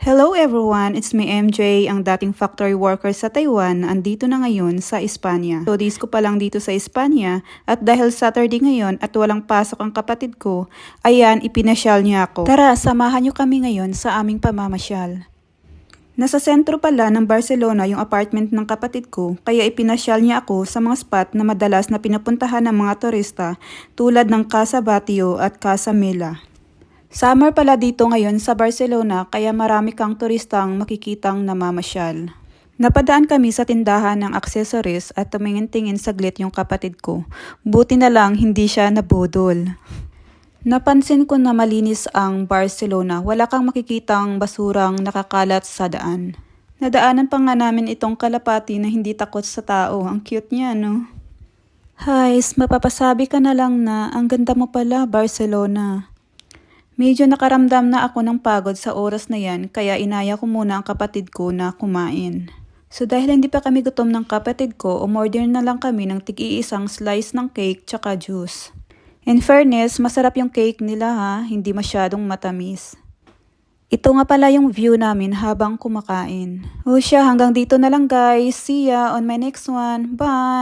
Hello everyone! It's me MJ, ang dating factory worker sa Taiwan. Andito na ngayon sa Espanya. So days ko pa lang dito sa Espanya at dahil Saturday ngayon at walang pasok ang kapatid ko, ayan, ipinasyal niya ako. Tara, samahan niyo kami ngayon sa aming pamamasyal. Nasa sentro pala ng Barcelona yung apartment ng kapatid ko, kaya ipinasyal niya ako sa mga spot na madalas na pinupuntahan ng mga turista tulad ng Casa Batlló at Casa Mela. Summer pala dito ngayon sa Barcelona kaya marami kang turistang makikitang namamasyal. Napadaan kami sa tindahan ng accessories at tumingin-tingin saglit yung kapatid ko. Buti na lang hindi siya nabudol. Napansin ko na malinis ang Barcelona. Wala kang makikitang basurang nakakalat sa daan. Nadaanan pa nga namin itong kalapati na hindi takot sa tao. Ang cute niya, no? Hays, mapapasabi ka na lang na ang ganda mo pala, Barcelona. Medyo nakaramdam na ako ng pagod sa oras na yan kaya inaya ko muna ang kapatid ko na kumain. So dahil hindi pa kami gutom ng kapatid ko, umorder na lang kami ng tig-iisang slice ng cake tsaka juice. In fairness, masarap yung cake nila ha, hindi masyadong matamis. Ito nga pala yung view namin habang kumakain. O siya, hanggang dito na lang guys. See ya on my next one. Bye!